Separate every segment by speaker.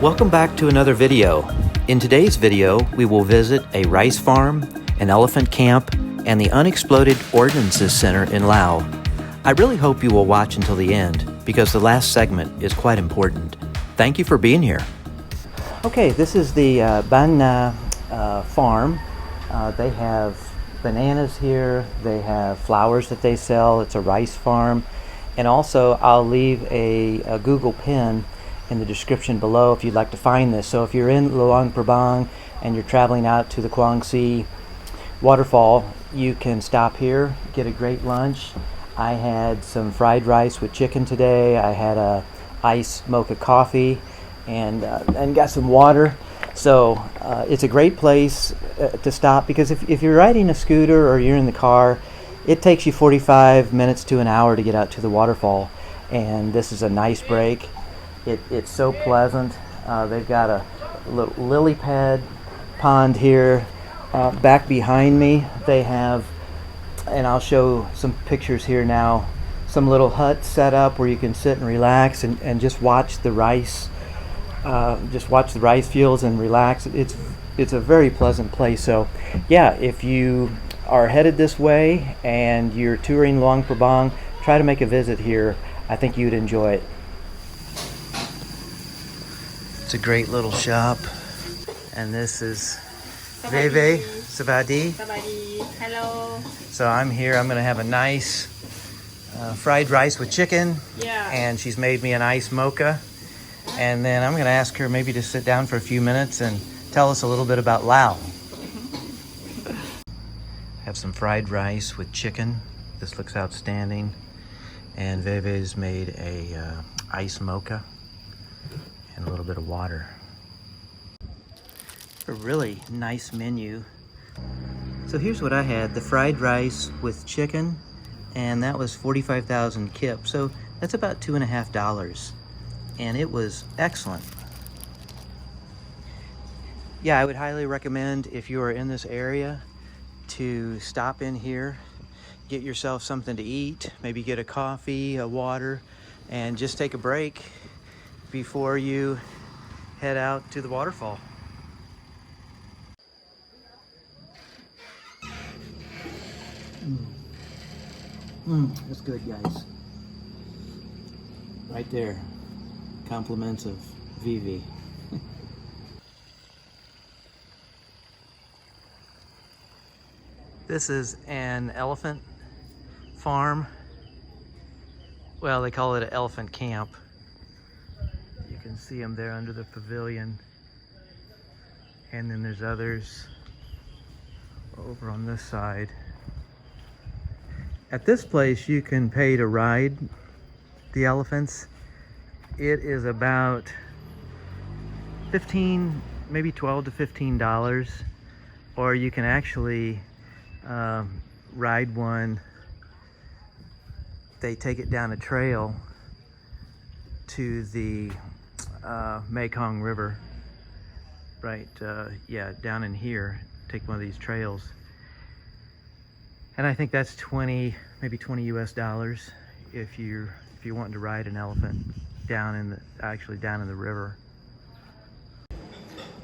Speaker 1: Welcome back to another video. In today's video, we will visit a rice farm, an elephant camp, and the Unexploded Munitions Center in Laos. I really hope you will watch until the end because the last segment is quite important. Thank you for being here. Okay, this is the Ban Na farm. They have bananas here, they have flowers that they sell, it's a rice farm, and also I'll leave a Google pin in the description below if you'd like to find this. So if you're in Luang Prabang and you're traveling out to the Quang Si waterfall, you can stop here, get a great lunch. I had some fried rice with chicken today. I had a iced mocha coffee and got some water. So it's a great place to stop because if you're riding a scooter or you're in the car, it takes you 45 minutes to an hour to get out to the waterfall, and this is a nice break. It's so pleasant. They've got a little lily pad pond here. Back behind me they have, and I'll show some pictures here now, some little huts set up where you can sit and relax and just watch the rice fields and relax. It's a very pleasant place. So yeah, if you are headed this way and you're touring Luang Prabang, try to make a visit here. I think you'd enjoy it. It's a great little shop, and this is Veve Savadi.
Speaker 2: Hello.
Speaker 1: So I'm here. I'm going to have a nice fried rice with chicken.
Speaker 2: Yeah.
Speaker 1: And she's made me an iced mocha. And then I'm going to ask her maybe to sit down for a few minutes and tell us a little bit about Laos. Have some fried rice with chicken. This looks outstanding. And Veve's made a iced mocha and a little bit of water. A really nice menu. So here's what I had: the fried rice with chicken, and that was 45,000 kip. So that's about $2.50. And it was excellent. Yeah, I would highly recommend, if you are in this area, to stop in here, get yourself something to eat, maybe get a coffee, a water, and just take a break before you head out to the waterfall. That's good, guys. Right there. Compliments of Vivi. This is an elephant farm. Well, they call it an elephant camp. You can see them there under the pavilion. And then there's others over on this side. At this place, you can pay to ride the elephants. It is about $15, maybe $12 to $15, or you can actually ride one. They take it down a trail to the Mekong River, right? Yeah, down in here. Take one of these trails, and I think that's maybe 20 US dollars if you're wanting to ride an elephant down in the river.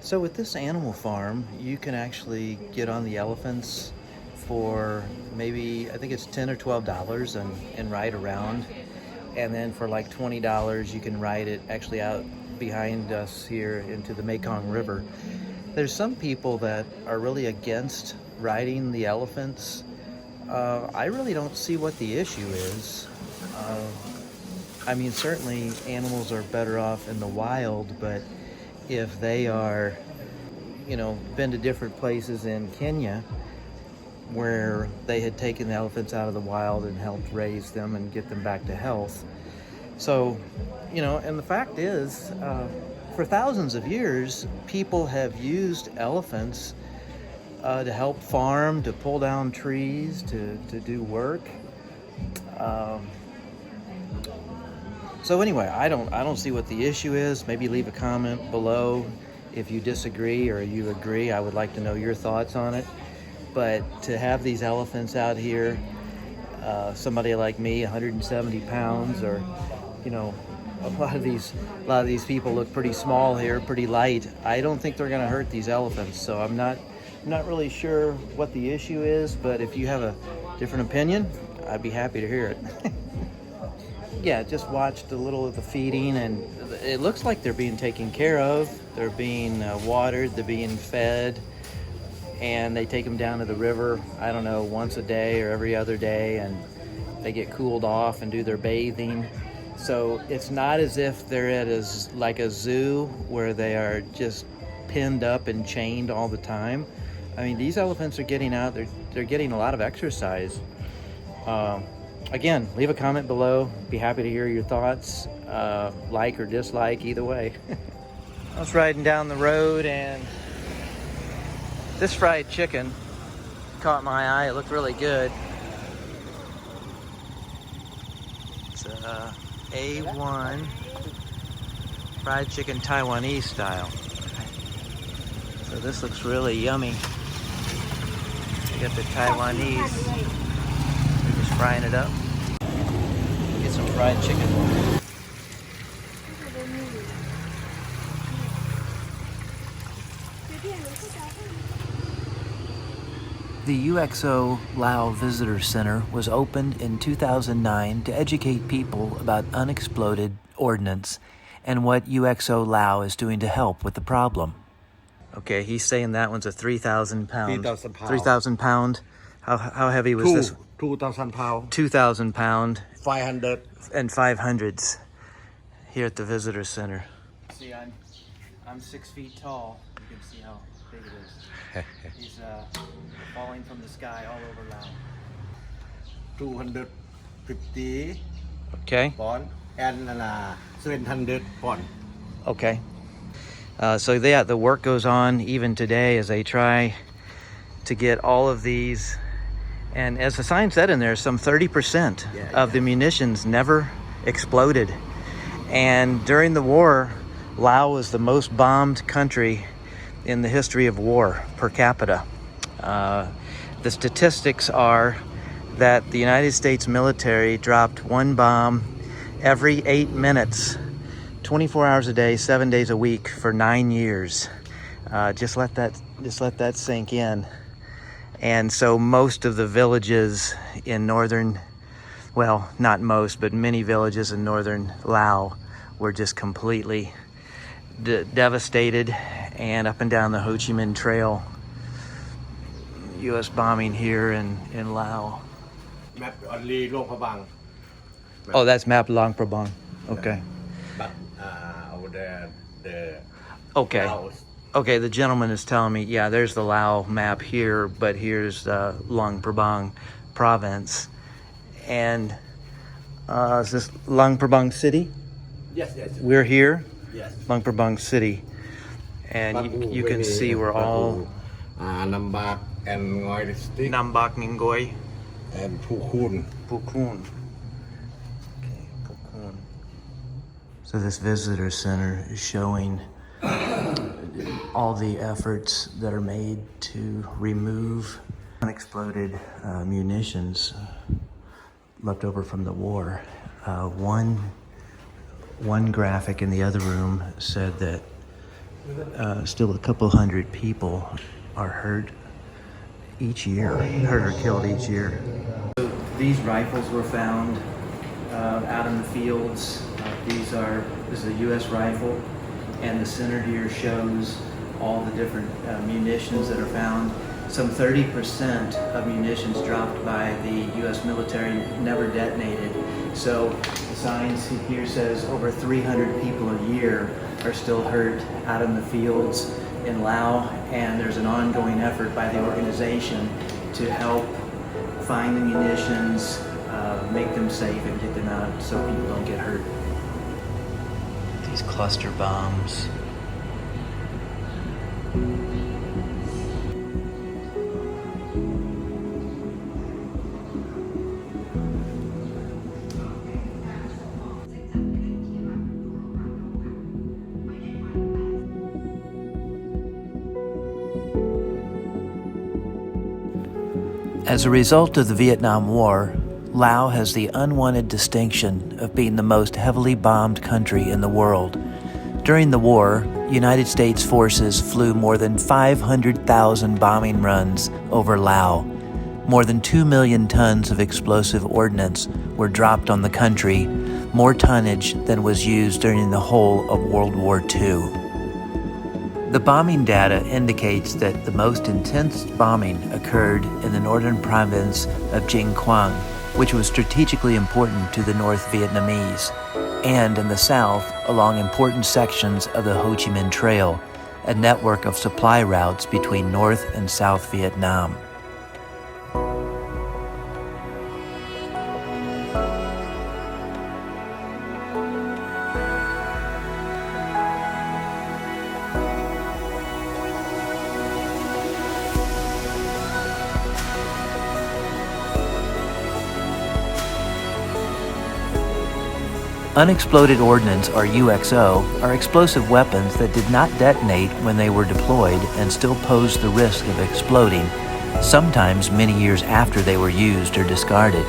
Speaker 1: So with this animal farm, you can actually get on the elephants for maybe, I think it's $10 or $12 and ride around. And then for like $20, you can ride it actually out behind us here into the Mekong River. There's some people that are really against riding the elephants. I really don't see what the issue is. I mean, certainly animals are better off in the wild, but if they are, been to different places in Kenya where they had taken the elephants out of the wild and helped raise them and get them back to health. So, and the fact is, for thousands of years, people have used elephants to help farm, to pull down trees, to do work. So anyway, I don't see what the issue is. Maybe leave a comment below if you disagree or you agree. I would like to know your thoughts on it. But to have these elephants out here, somebody like me, 170 pounds, or a lot of these people look pretty small here, pretty light. I don't think they're going to hurt these elephants, so I'm not really sure what the issue is, but if you have a different opinion, I'd be happy to hear it. Yeah, just watched a little of the feeding, and it looks like they're being taken care of. They're being watered, they're being fed, and they take them down to the river, I don't know, once a day or every other day, and they get cooled off and do their bathing. So it's not as if they're at like a zoo where they are just pinned up and chained all the time. I mean, these elephants are getting out, they're getting a lot of exercise. Again, leave a comment below. Be happy to hear your thoughts, like or dislike, either way. I was riding down the road and this fried chicken caught my eye. It looked really good. It's A1 fried chicken Taiwanese style. So this looks really yummy. You got the Taiwanese. We're just frying it up. Get some fried chicken. The Uxo Lao Visitor Center was opened in 2009 to educate people about unexploded ordnance and what Uxo Lao is doing to help with the problem. Okay, he's saying that one's a 3,000 pound.
Speaker 3: 3,000 pound.
Speaker 1: 3,000 pound. How heavy was this?
Speaker 3: 2,000 pound.
Speaker 1: 2,000 pound.
Speaker 3: 500.
Speaker 1: And 500s here at the Visitor Center. See, I'm 6 feet tall. You can see how big it is. He's falling from the sky all over Laos.
Speaker 3: 250
Speaker 1: Okay.
Speaker 3: pound and 700 pound.
Speaker 1: Okay. So yeah, the work goes on even today as they try to get all of these. And as the sign said in there, some 30% of the munitions never exploded. And during the war, Laos was the most bombed country in the history of war per capita. The statistics are that the United States military dropped one bomb every 8 minutes, 24 hours a day, 7 days a week for 9 years. Just let that sink in. And so most of the villages in northern, well, not most, but many villages in northern Laos were just completely devastated. And up and down the Ho Chi Minh Trail, U.S. bombing here in Laos.
Speaker 3: Map only Luang Prabang.
Speaker 1: Oh, that's map Luang Prabang. Okay.
Speaker 3: But over there, the
Speaker 1: Okay.
Speaker 3: Laos.
Speaker 1: Okay, the gentleman is telling me, yeah, there's the Laos map here, but here's Luang Prabang province. And is this Luang Prabang city?
Speaker 3: Yes.
Speaker 1: We're here,
Speaker 3: Yes.
Speaker 1: Luang Prabang city. And you can see we're all
Speaker 3: Nambak and Ngoi district
Speaker 1: Nam Bak Ngoi,
Speaker 3: and Phu Khun.
Speaker 1: Pukun. Okay, Pukun. So this visitor center is showing all the efforts that are made to remove unexploded munitions left over from the war. One graphic in the other room said that still a couple hundred people are hurt or killed each year. So these rifles were found out in the fields. This is a U.S. rifle, and the center here shows all the different munitions that are found. Some 30% of munitions dropped by the U.S. military never detonated. So the signs here says over 300 people a year are still hurt out in the fields in Laos, and there's an ongoing effort by the organization to help find the munitions, make them safe, and get them out so people don't get hurt. These cluster bombs. As a result of the Vietnam War, Laos has the unwanted distinction of being the most heavily bombed country in the world. During the war, United States forces flew more than 500,000 bombing runs over Laos. More than 2 million tons of explosive ordnance were dropped on the country, more tonnage than was used during the whole of World War II. The bombing data indicates that the most intense bombing occurred in the northern province of Dinh Quang, which was strategically important to the North Vietnamese, and in the south along important sections of the Ho Chi Minh Trail, a network of supply routes between North and South Vietnam. Unexploded ordnance, or UXO, are explosive weapons that did not detonate when they were deployed and still pose the risk of exploding, sometimes many years after they were used or discarded.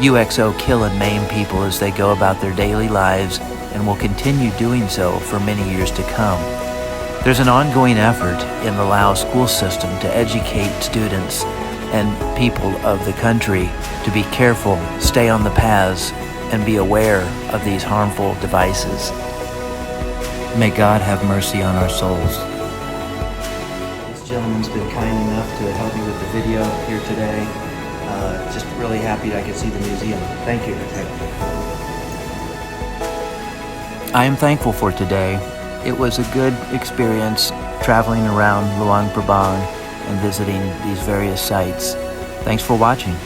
Speaker 1: UXO kill and maim people as they go about their daily lives and will continue doing so for many years to come. There's an ongoing effort in the Laos school system to educate students and people of the country to be careful, stay on the paths, and be aware of these harmful devices. May God have mercy on our souls. This gentleman's been kind enough to help me with the video here today. Just really happy I could see the museum. Thank you. I am thankful for today. It was a good experience traveling around Luang Prabang and visiting these various sites. Thanks for watching.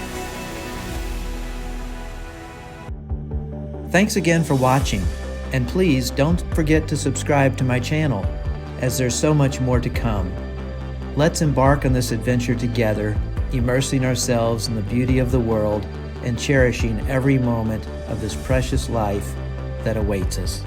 Speaker 1: Thanks again for watching, and please don't forget to subscribe to my channel, as there's so much more to come. Let's embark on this adventure together, immersing ourselves in the beauty of the world and cherishing every moment of this precious life that awaits us.